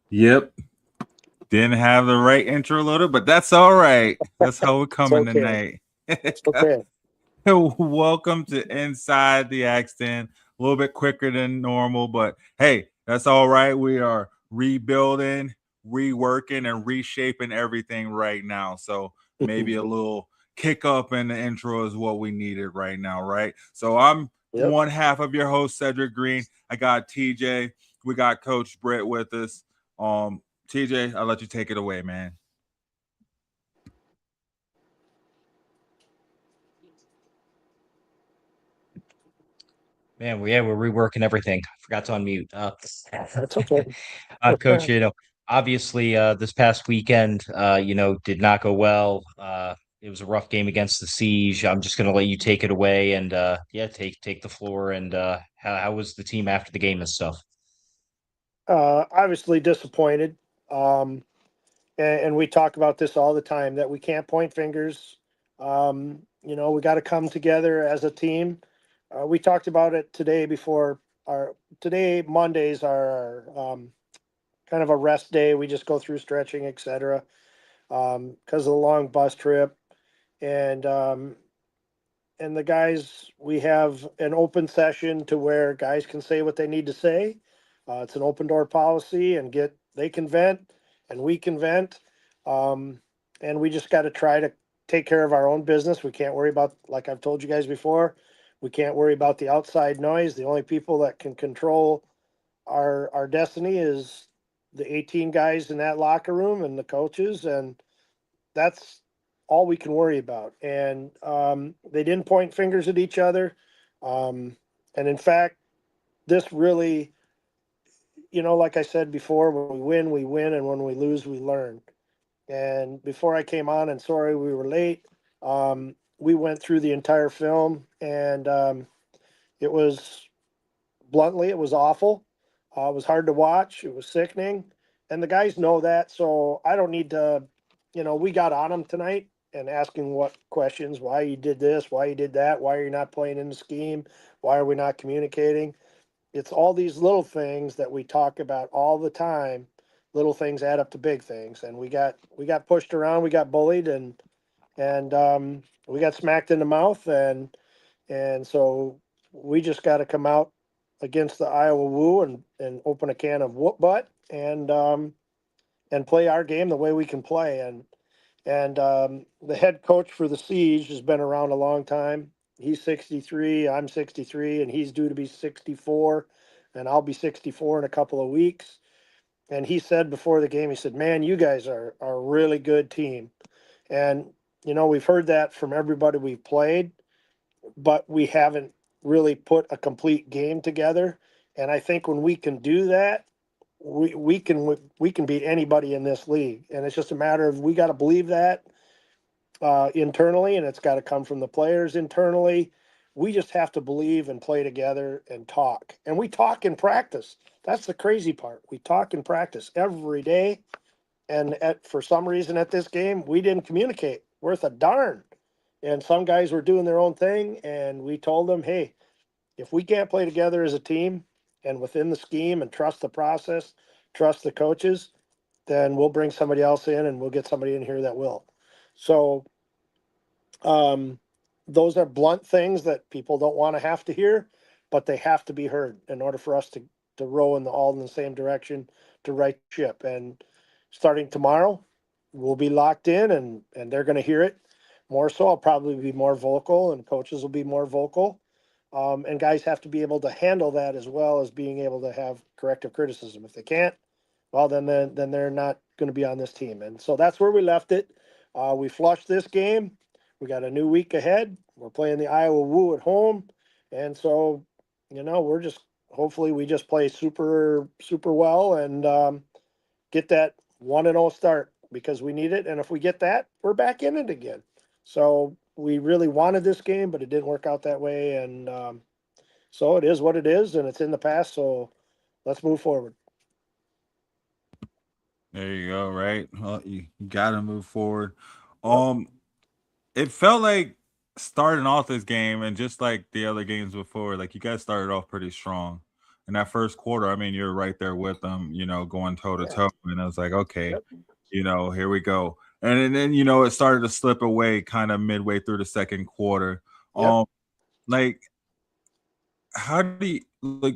Yep. Didn't have the right intro loaded, but that's all right. That's how we're It's coming okay. tonight. It's okay. Welcome to Inside the Axe Den. A little bit quicker than normal, but hey, that's all right. We are rebuilding, reworking, and reshaping everything right now. So maybe a little kick up in the intro is what we needed right now, right? So I'm Yep. one half of your host, Cedric Green. I got TJ. We got Coach Britt with us. TJ, I'll let you take it away, man. Man, we're reworking everything. I forgot to unmute. That's okay. Coach, obviously, this past weekend, did not go well. It was a rough game against the Siege. I'm just going to let you take it away and, take the floor. And how was the team after the game and stuff? Obviously disappointed. Um, and we talk about this all the time that we can't point fingers. We got to come together as a team. We talked about it today before our today Mondays are kind of a rest day. We just go through stretching, etc. Because of the long bus trip, and and the guys, we have an open session to where guys can say what they need to say. It's an open door policy, and they can vent and we can vent. Um, and we just got to try to take care of our own business. We can't worry about, like I've told you guys before, we can't worry about the outside noise. The only people that can control our destiny is the 18 guys in that locker room and the coaches, and that's all we can worry about. And they didn't point fingers at each other. Um, and in fact, this really, like I said before, when we win, and when we lose, we learn. And before I came on, and sorry we were late, we went through the entire film, and it was bluntly, it was awful. It was hard to watch. It was sickening, and the guys know that. So I don't need to, we got on them tonight and asking what questions, why you did this, why you did that, why are you not playing in the scheme, why are we not communicating? It's all these little things that we talk about all the time. Little things add up to big things, and we got pushed around, we got bullied, and we got smacked in the mouth, and so we just got to come out against the Iowa Woo and open a can of whoop butt and play our game the way we can play. And the head coach for the Siege has been around a long time. He's 63, I'm 63, and he's due to be 64, and I'll be 64 in a couple of weeks. And he said before the game, he said, "Man, you guys are a really good team." And we've heard that from everybody we've played, but we haven't really put a complete game together. And I think when we can do that, we can beat anybody in this league. And it's just a matter of, we got to believe that internally, and it's got to come from the players internally. We just have to believe and play together and talk. And we talk in practice. That's the crazy part. We talk in practice every day. And for some reason at this game, we didn't communicate worth a darn. And some guys were doing their own thing, and we told them, hey, if we can't play together as a team and within the scheme and trust the process, trust the coaches, then we'll bring somebody else in, and we'll get somebody in here that will. So um, those are blunt things that people don't want to have to hear, but they have to be heard in order for us to row all in the same direction to right the ship. And starting tomorrow, we'll be locked in, and they're going to hear it more so. I'll probably be more vocal, and coaches will be more vocal. And guys have to be able to handle that, as well as being able to have corrective criticism. If they can't, well, then they're not going to be on this team. And so that's where we left it. We flushed this game. We got a new week ahead. We're playing the Iowa Woo at home, and so we're just, hopefully we just play super super well, and get that 1-0 start, because we need it. And if we get that, we're back in it again. So we really wanted this game, but it didn't work out that way, and so it is what it is, and it's in the past. So let's move forward. There you go, right? Well, you gotta move forward. Yep. Um, it felt like starting off this game, and just like the other games before, like you guys started off pretty strong. in that first quarter, I mean, you're right there with them, going toe to Yeah. toe. And I was like, okay, Yep. here we go. And then, it started to slip away kind of midway through the second quarter. Yep. Like, how do you like?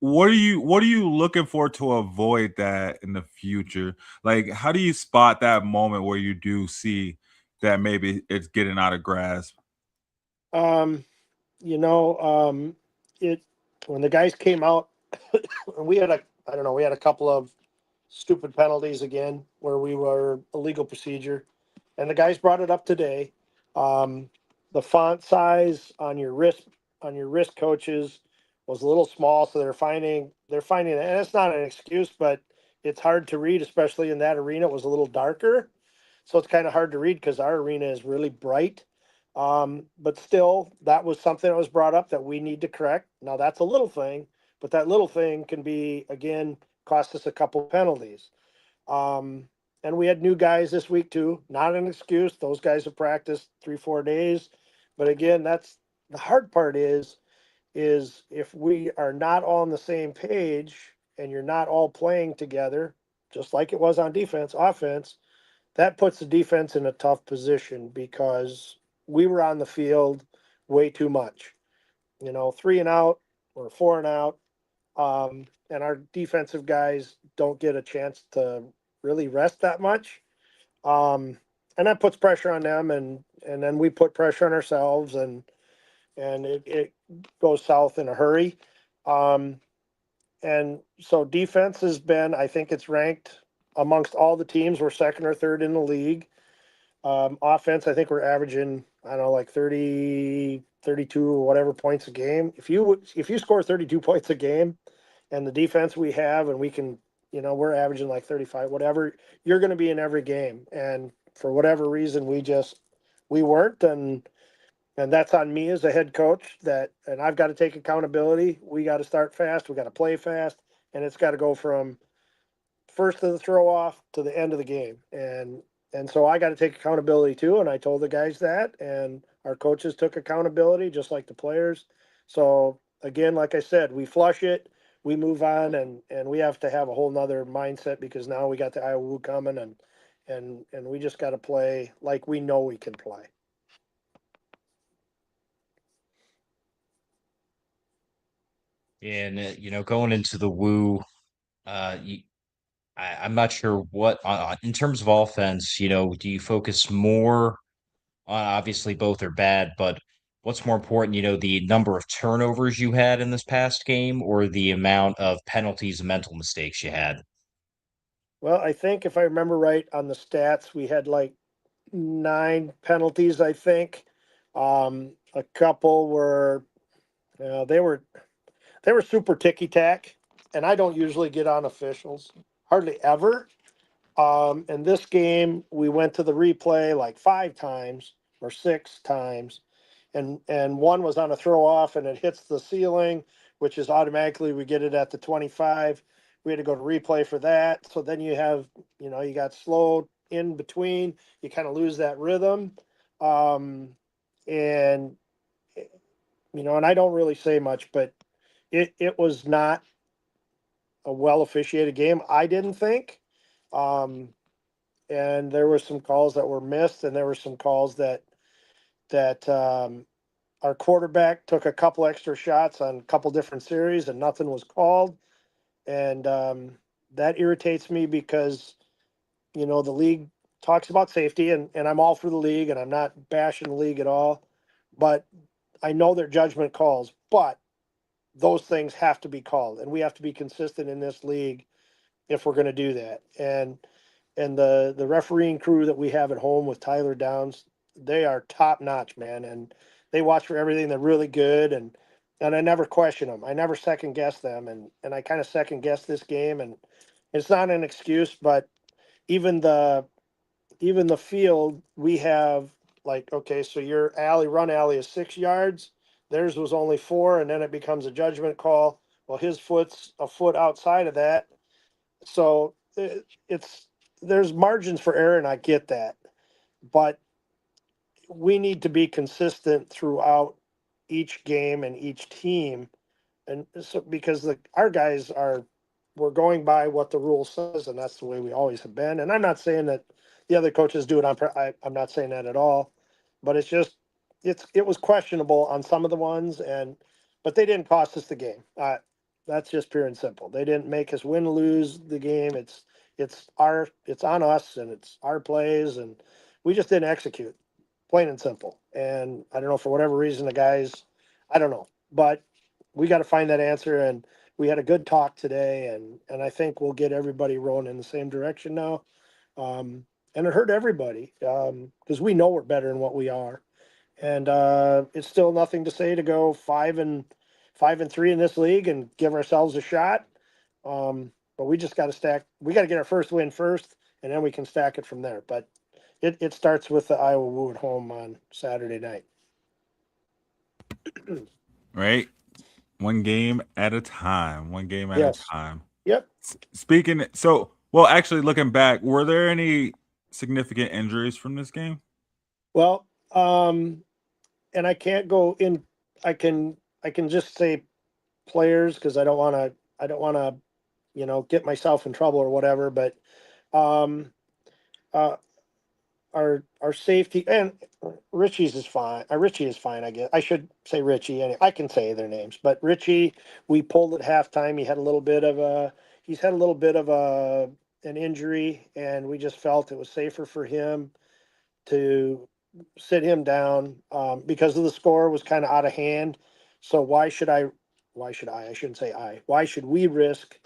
What are you looking for to avoid that in the future? Like, how do you spot that moment where you do see that maybe it's getting out of grasp? Um, you know, it when the guys came out, we had I don't know, we had a couple of stupid penalties again where we were illegal procedure, and the guys brought it up today. Um, the font size on your wrist coaches was a little small, so they're finding, and it's not an excuse, but it's hard to read, especially in that arena. It was a little darker, so it's kind of hard to read because our arena is really bright. But still, that was something that was brought up that we need to correct. Now that's a little thing, but that little thing can be again cost us a couple penalties. Um, and we had new guys this week too. Not an excuse. Those guys have practiced 3-4 days. But again, that's the hard part is if we are not all on the same page and you're not all playing together, just like it was on defense, offense, that puts the defense in a tough position because we were on the field way too much. 3 and out or 4 and out, and our defensive guys don't get a chance to really rest that much. And that puts pressure on them, and then we put pressure on ourselves, and it goes south in a hurry. Um, and so defense has been, I think it's ranked amongst all the teams. We're second or third in the league. Offense, I think we're averaging, I don't know, like 30, 32 or whatever points a game. If you score 32 points a game and the defense we have, and we can, we're averaging like 35, whatever, you're going to be in every game. And for whatever reason, we weren't. And that's on me as a head coach and I've got to take accountability. We got to start fast. We got to play fast, and it's got to go from first of the throw off to the end of the game. And so I got to take accountability too. And I told the guys that, and our coaches took accountability just like the players. So again, like I said, we flush it, we move on, and we have to have a whole nother mindset because now we got the Iowa coming, and we just got to play like we know we can play. And going into the Woo, you, I'm not sure what in terms of offense. Do you focus more on, obviously both are bad, but what's more important? The number of turnovers you had in this past game, or the amount of penalties and mental mistakes you had? Well, I think if I remember right on the stats, we had like 9 penalties, I think. A couple were, they were super ticky tack, and I don't usually get on officials, hardly ever. In this game, we went to the replay like 5 times or 6 times, and one was on a throw off, and it hits the ceiling, which is automatically we get it at the 25. We had to go to replay for that. So then you got slow in between. You kind of lose that rhythm, and and I don't really say much, but it was not a well officiated game. I didn't think. Um, and there were some calls that were missed, and there were some calls that our quarterback took a couple extra shots on a couple different series, and nothing was called, and that irritates me because the league talks about safety, and I'm all for the league, and I'm not bashing the league at all, but I know their judgment calls, but those things have to be called, and we have to be consistent in this league if we're going to do that. And the refereeing crew that we have at home with Tyler Downs, they are top notch, man, and they watch for everything. They're really good, and I never question them. I never second guess them, and I kind of second guess this game, and it's not an excuse, but even the even the field we have, like, okay, so your run alley is 6 yards, theirs was only 4, and then it becomes a judgment call. Well, his foot's a foot outside of that, so it's there's margins for error, and I get that, but we need to be consistent throughout each game and each team, And so because our guys we're going by what the rule says, and that's the way we always have been. And I'm not saying that the other coaches do it I'm not saying that at all, but it's just it was questionable on some of the ones, but they didn't cost us the game. That's just pure and simple. They didn't make us win or lose the game. It's on us, and it's our plays, and we just didn't execute, plain and simple. And I don't know, for whatever reason, the guys, I don't know, but we got to find that answer. And we had a good talk today, and I think we'll get everybody rolling in the same direction now. And it hurt everybody, because we know we're better than what we are. And it's still nothing to say to go 5-3 in this league and give ourselves a shot. But we just got to stack. We got to get our first win first, and then we can stack it from there. But it starts with the Iowa Woo at home on Saturday night. Right? One game at a time. One game at Yes. a time. Yep. Speaking, so well, actually, looking back, were there any significant injuries from this game? Well, and I can't go in. I can just say players, because I don't want to get myself in trouble or whatever. But um, uh, our safety, and Richie's is fine. Richie is fine, I guess. I should say Richie. I can say their names, but Richie, we pulled at halftime. He's had a little bit of an injury, and we just felt it was safer for him to sit him down, because of the score was kind of out of hand. So I shouldn't say why should we risk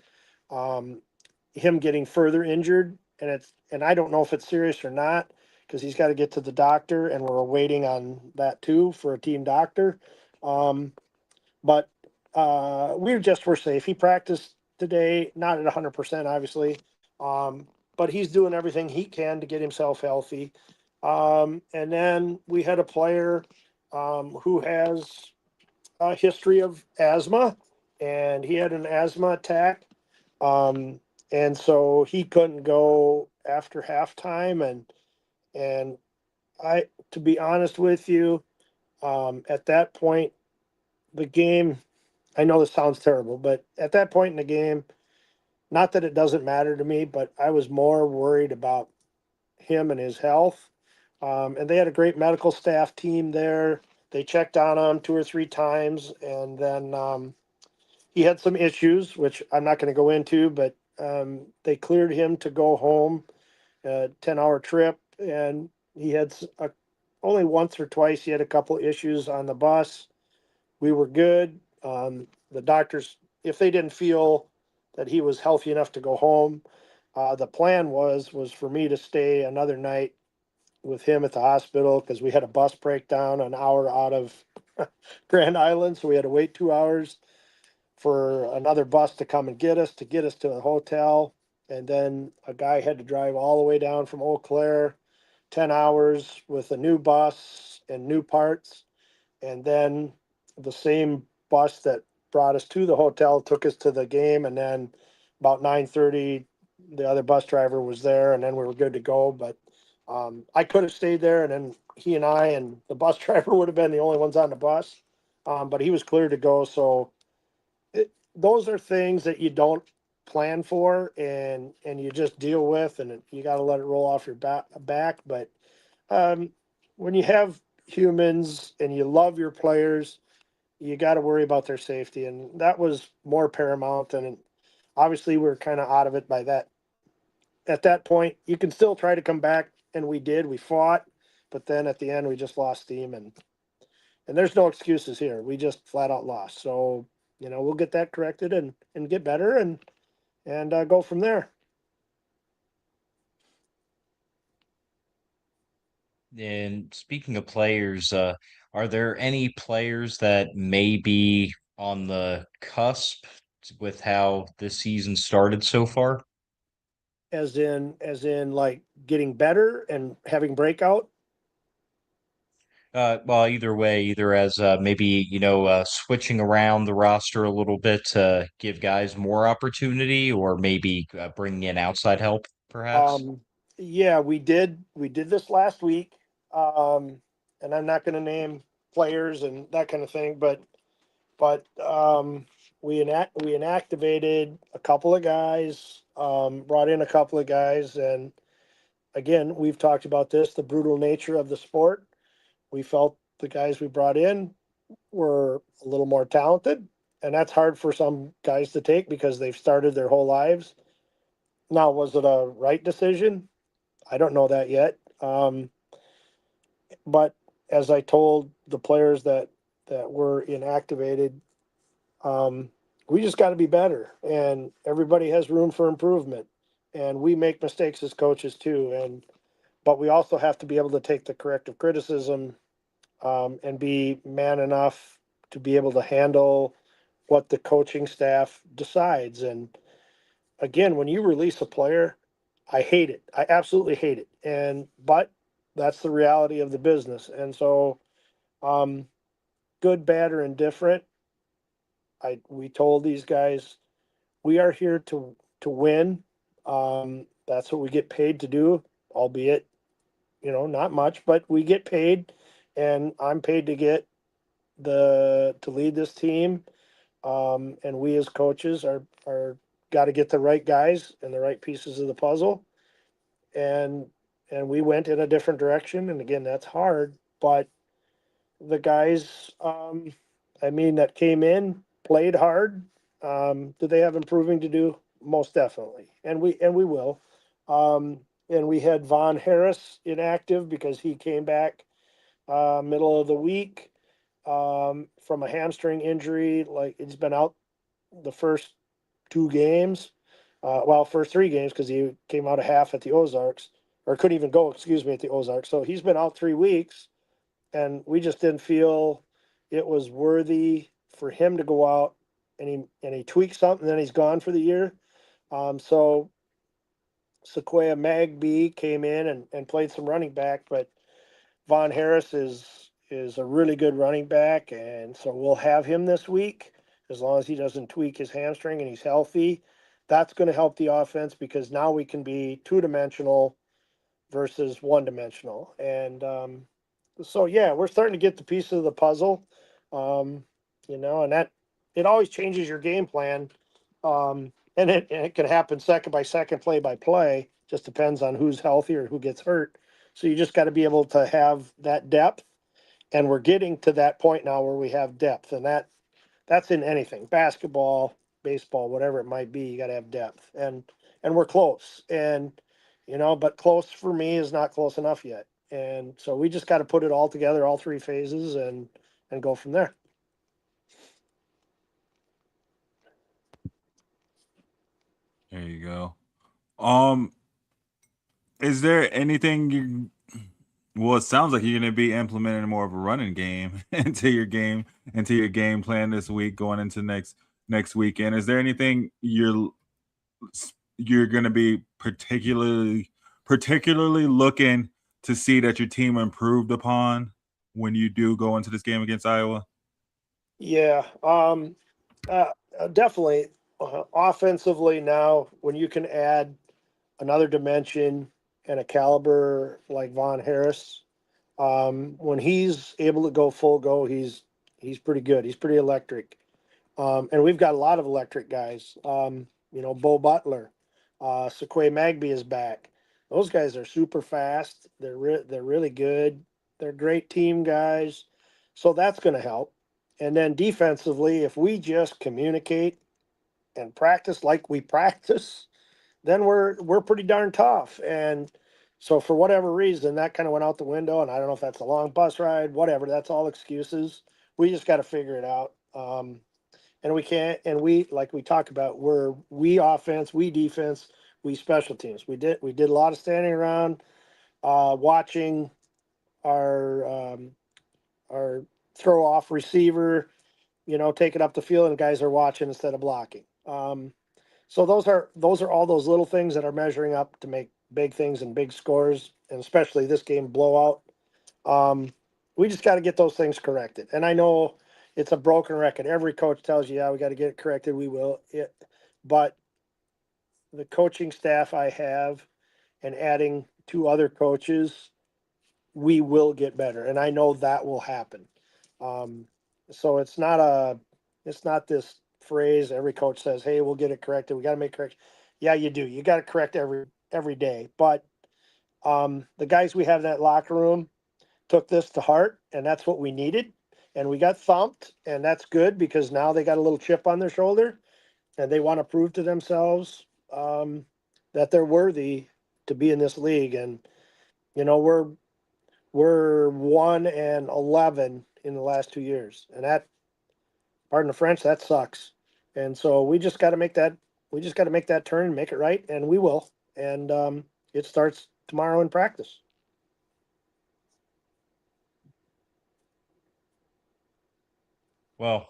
um, him getting further injured? And I don't know if it's serious or not, because he's got to get to the doctor, and we're waiting on that too for a team doctor. Um, but we just were safe. He practiced today, not at 100%, obviously, but he's doing everything he can to get himself healthy. And then we had a player who has a history of asthma, and he had an asthma attack. Um, and so he couldn't go after halftime. And to be honest with you, at that point, the game, I know this sounds terrible, but at that point in the game, not that it doesn't matter to me, but I was more worried about him and his health. And they had a great medical staff team there. They checked on him 2 or 3 times, and then he had some issues, which I'm not going to go into, but they cleared him to go home, a 10-hour trip, and he had only once or twice he had a couple issues on the bus. We were good. The doctors, if they didn't feel that he was healthy enough to go home, the plan was for me to stay another night with him at the hospital, because we had a bus breakdown an hour out of Grand Island, so we had to wait 2 hours for another bus to come and get us to a hotel. And then a guy had to drive all the way down from Eau Claire, 10 hours with a new bus and new parts. And then the same bus that brought us to the hotel took us to the game. And then about 9:30, the other bus driver was there, and then we were good to go. But I could have stayed there, and then he and I and the bus driver would have been the only ones on the bus. But he was clear to go. So those are things that you don't plan for, and you just deal with, and you got to let it roll off your back. But when you have humans and you love your players, you got to worry about their safety, and that was more paramount. And obviously we're kind of out of it by that. At that point, you can still try to come back, and we fought, but then at the end we just lost steam, and there's no excuses here. We just flat out lost. So we'll get that corrected and get better, and go from there. And speaking of players, are there any players that may be on the cusp with how this season started so far? As in like getting better and having breakout. Well, either way, either as maybe, switching around the roster a little bit to give guys more opportunity, or maybe bringing in outside help, perhaps. Yeah, we did this last week. And I'm not going to name players and that kind of thing, but we inactivated a couple of guys, brought in a couple of guys, and again, we've talked about this, the brutal nature of the sport. We felt the guys we brought in were a little more talented, and that's hard for some guys to take because they've started their whole lives. Now, was it a right decision? I don't know that yet. But as I told the players that were inactivated, um, we just got to be better, and everybody has room for improvement. And we make mistakes as coaches too, but we also have to be able to take the corrective criticism, and be man enough to be able to handle what the coaching staff decides. And again, when you release a player, I hate it. I absolutely hate it. But that's the reality of the business. And so, um, good, bad, or indifferent, we told these guys we are here to win. That's what we get paid to do, albeit not much, but we get paid, and I'm paid to to lead this team. And we as coaches are got to get the right guys and the right pieces of the puzzle. And we went in a different direction. And again, that's hard, but the guys, that came in played hard. Do they have improving to do? Most definitely, and we will. And we had Von Harris inactive because he came back middle of the week, from a hamstring injury. Like, he's been out the first 2 games, first 3 games, because he came out a half at the Ozarks, or couldn't even go, excuse me, at the Ozarks. So he's been out 3 weeks, and we just didn't feel it was worthy for him to go out, and he tweaked something, then he's gone for the year. So Sequoia Magby came in and played some running back, but Von Harris is a really good running back, and so we'll have him this week as long as he doesn't tweak his hamstring and he's healthy. That's going to help the offense because now we can be 2-dimensional versus 1-dimensional. And so yeah, we're starting to get the pieces of the puzzle, and that it always changes your game plan, and it can happen second by second, play by play. Just depends on who's healthy or who gets hurt. So you just got to be able to have that depth, and we're getting to that point now where we have depth, and that's in anything, basketball, baseball, whatever it might be. You got to have depth, and we're close, and but close for me is not close enough yet. And so we just got to put it all together, all 3 phases, and go from there. There you go. Is there anything you? Well, it sounds like you're going to be implementing more of a running game into your game plan this week, going into next weekend. Is there anything you're going to be particularly looking to see that your team improved upon when you do go into this game against Iowa? Yeah, definitely. Offensively now, when you can add another dimension and a caliber like Von Harris, when he's able to go full go, he's pretty good. He's pretty electric. And we've got a lot of electric guys. Bo Butler, Sequoia Magby is back. Those guys are super fast. They're really good. They're great team guys. So that's going to help. And then defensively, if we just communicate and practice like we practice, then we're pretty darn tough. And so for whatever reason, that kind of went out the window. And I don't know if that's a long bus ride, whatever. That's all excuses. We just got to figure it out. And we can't. And like we talk about, we offense, we defense, we special teams. We did a lot of standing around, watching our throw off receiver, take it up the field, and guys are watching instead of blocking. So those are all those little things that are measuring up to make big things and big scores, and especially this game blowout. We just got to get those things corrected. And I know it's a broken record. Every coach tells you, yeah, we got to get it corrected. We will. But the coaching staff I have and adding 2 other coaches, we will get better. And I know that will happen. So it's not this phrase. Every coach says, "Hey, we'll get it corrected. We got to make correction." Yeah, you do. You got to correct every day. But the guys we have in that locker room took this to heart, and that's what we needed. And we got thumped, and that's good because now they got a little chip on their shoulder, and they want to prove to themselves that they're worthy to be in this league. And you know, we're 1-11 in the last 2 years, and that, pardon the French, that sucks. And so we just got to make that. We just got to make that turn, make it right, and we will. And it starts tomorrow in practice. Well,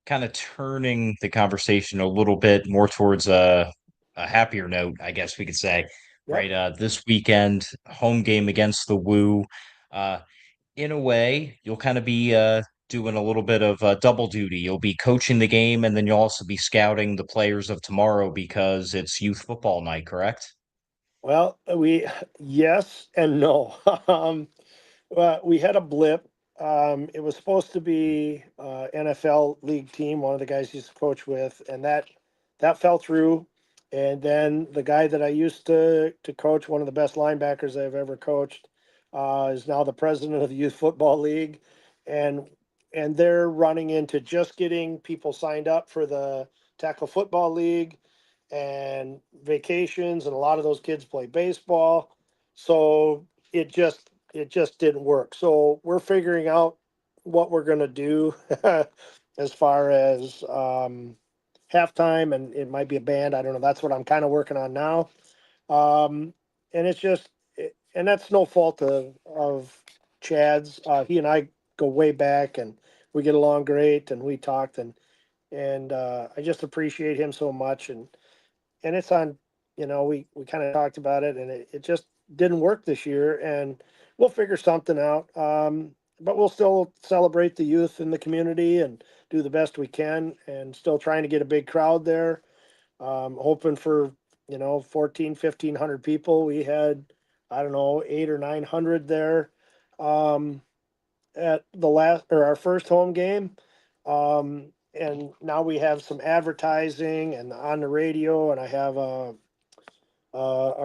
kind of turning the conversation a little bit more towards a happier note, I guess we could say, Yep. right? This weekend, home game against the Woo. Uh, in a way, you'll kind of be doing a little bit of double duty. You'll be coaching the game, and then you'll also be scouting the players of tomorrow because it's youth football night, correct? Well, we yes and no. Well, we had a blip. It was supposed to be NFL league team, one of the guys he used to coach with, and that fell through. And then the guy that I used to coach, one of the best linebackers I've ever coached, is now the president of the youth football league, and they're running into just getting people signed up for the tackle football league and vacations, and a lot of those kids play baseball. So it just didn't work. So we're figuring out what we're going to do as far as halftime, and it might be a band. I don't know. That's what I'm kind of working on now. And it's just, and that's no fault of Chad's. He and I go way back, and we get along great, and we talked, and I just appreciate him so much. And it's on, we kind of talked about it, and it just didn't work this year, and we'll figure something out. But we'll still celebrate the youth in the community and do the best we can, and still trying to get a big crowd there. Hoping for, 14, 1,500 people. We had, I don't know, 800 or 900 there at the last, or our first home game. And now we have some advertising and on the radio, and I have a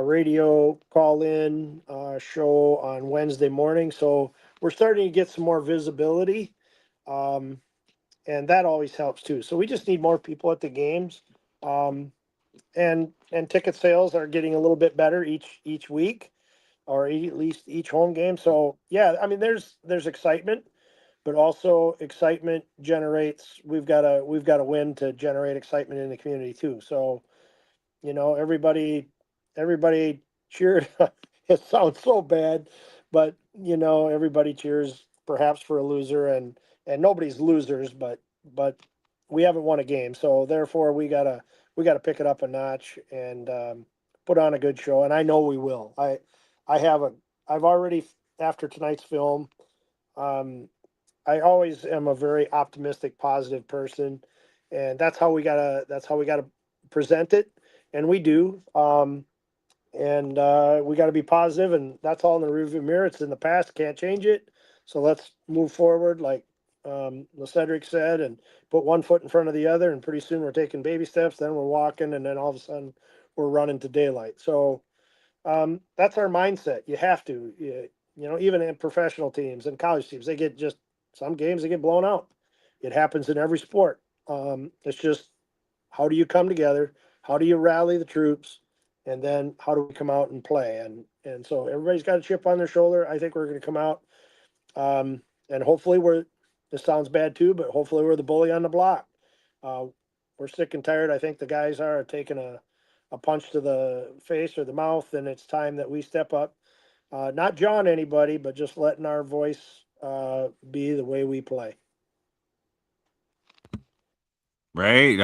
radio call in show on Wednesday morning. So we're starting to get some more visibility. Um, and that always helps too. So we just need more people at the games. And ticket sales are getting a little bit better each week, or at least each home game. So yeah, I mean, there's excitement, but also excitement generates. We've got to win to generate excitement in the community too. So everybody cheered. It sounds so bad, but everybody cheers perhaps for a loser, and nobody's losers, but we haven't won a game, so therefore we gotta pick it up a notch and put on a good show, and I know we will. I've already, after tonight's film, um, I always am a very optimistic, positive person, and that's how we gotta present it, and we do. And we got to be positive, and that's all in the rearview mirror. It's in the past, can't change it. So let's move forward, like LaCedric said, and put one foot in front of the other. And pretty soon we're taking baby steps. Then we're walking, and then all of a sudden we're running to daylight. So that's our mindset. You have to, even in professional teams and college teams, they get just some games they get blown out. It happens in every sport. It's just, how do you come together? How do you rally the troops? And then how do we come out and play? And so everybody's got a chip on their shoulder. I think we're going to come out, and hopefully we're. This sounds bad too, but hopefully we're the bully on the block. Uh, we're sick and tired. I think the guys are taking a punch to the face or the mouth, and it's time that we step up. Not John anybody, but just letting our voice be the way we play. Right.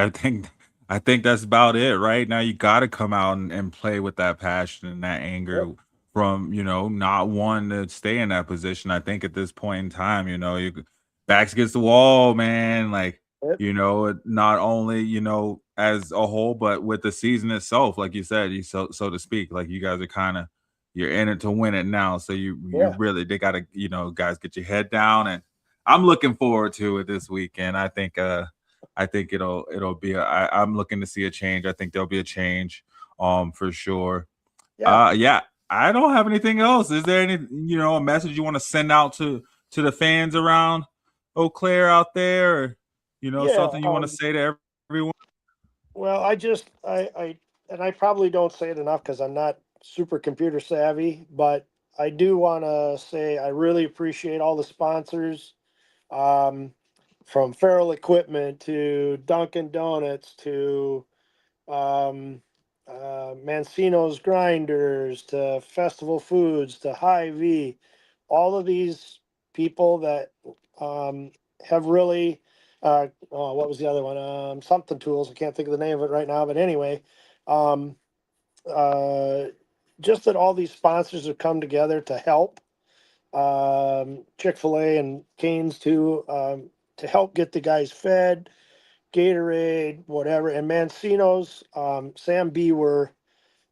I think that's about it. Right now, you got to come out and play with that passion and that Yep. anger from not wanting to stay in that position. I think at this point in time, backs against the wall, man. Like Yep. not only as a whole, but with the season itself, like you said, you so to speak, like you guys are kind of you're in it to win it now. So you Yeah. really they got to guys get your head down, and I'm looking forward to it this weekend. I think I think it'll be. I'm looking to see a change. I think there'll be a change, for sure. Yeah. Yeah. I don't have anything else. Is there any, a message you want to send out to the fans around Eau Claire out there, or Yeah. something you want to say to everyone? Well, and I probably don't say it enough because I'm not super computer savvy, but I do want to say I really appreciate all the sponsors, um, from Feral Equipment to Dunkin' Donuts to Mancino's Grinders to Festival Foods to Hy-Vee, all of these people that have really, what was the other one? Something Tools. I can't think of the name of it right now, but anyway, um, uh, just that all these sponsors have come together to help. Chick-fil-A and Canes too, to help get the guys fed, Gatorade, whatever, and Mancino's, Sam Bewer,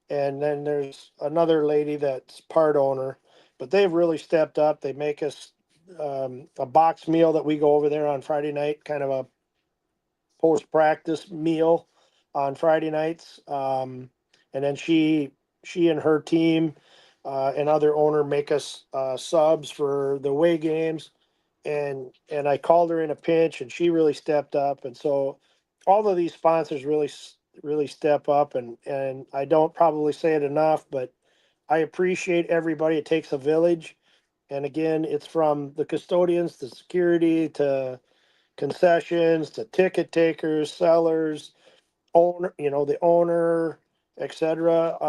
and then there's another lady that's part owner, but they've really stepped up. They make us a box meal that we go over there on Friday night, kind of a post practice meal on Friday nights. And then she and her team and other owner make us subs for the away games. And I called her in a pinch, and she really stepped up. And so all of these sponsors really step up. And I don't probably say it enough, but I appreciate everybody. It takes a village. And again, it's from the custodians to security to concessions to ticket takers, sellers, owner, the owner, etc.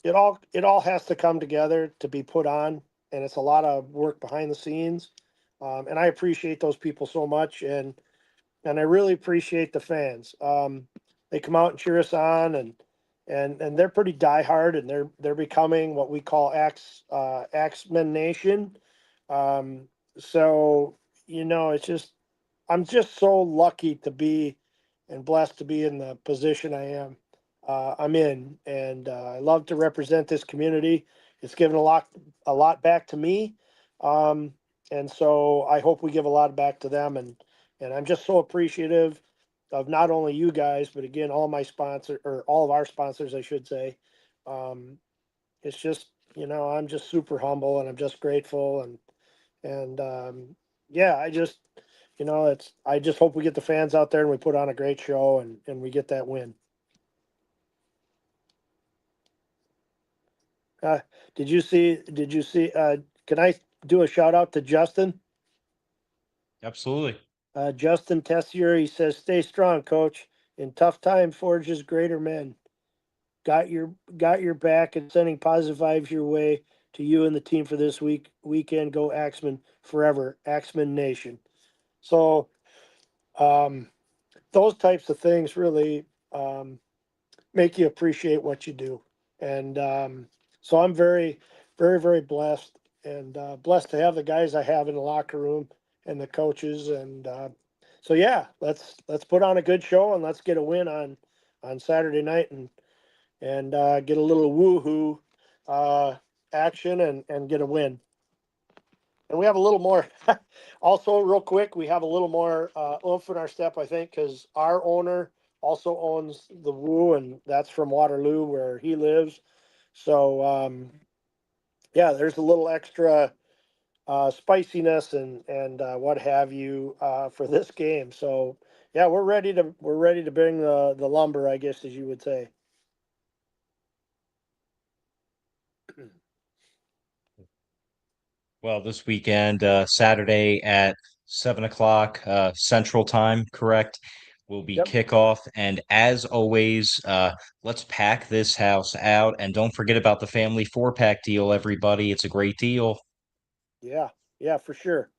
It all has to come together to be put on, and it's a lot of work behind the scenes. And I appreciate those people so much, and I really appreciate the fans. They come out and cheer us on, and they're pretty diehard, and they're becoming what we call Axe Men Nation. So it's just I'm just so lucky to be and blessed to be in the position I'm in, and I love to represent this community. It's given a lot back to me, um, and so I hope we give a lot back to them. And I'm just so appreciative of not only you guys, but again, all of our sponsors, I should say. Um, it's just, I'm just super humble, and I'm just grateful, and yeah, I just hope we get the fans out there and we put on a great show, and we get that win. Uh, did you see, can I do a shout out to Justin? Absolutely. Justin Tessier, he says, "Stay strong, coach. In tough time forges greater men. Got your back, and sending positive vibes your way to you and the team for this weekend. Go Axemen forever, Axemen Nation." So um, those types of things really make you appreciate what you do, and so I'm very, very, very blessed, and blessed to have the guys I have in the locker room and the coaches, and so yeah, let's put on a good show, and let's get a win on Saturday night, and get a little woohoo action, and get a win. And we have a little more, also real quick, we have a little more oomph in our step, I think, because our owner also owns the Woo, and that's from Waterloo where he lives. So yeah, there's a little extra spiciness and what have you for this game. So yeah, we're ready to bring the lumber, I guess, as you would say. Well, this weekend, Saturday at 7 o'clock Central Time, correct? Will be Yep. kickoff. And as always, let's pack this house out. And don't forget about the family 4-pack deal, everybody. It's a great deal. Yeah. Yeah, for sure.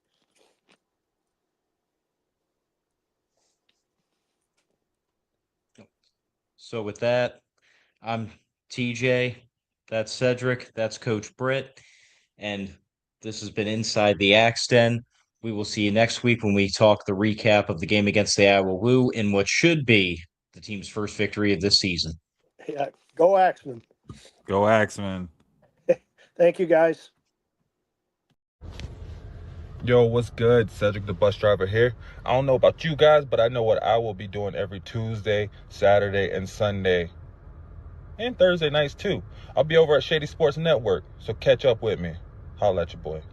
So with that, I'm TJ. That's Cedric. That's Coach Britt. And this has been Inside the Axe Den. We will see you next week when we talk the recap of the game against the Iowa Woo in what should be the team's first victory of this season. Yeah. Go Axemen. Go Axemen. Thank you, guys. Yo, what's good? Cedric, the bus driver here. I don't know about you guys, but I know what I will be doing every Tuesday, Saturday, and Sunday, and Thursday nights too. I'll be over at Shady Sports Network, so catch up with me. Holla at your boy.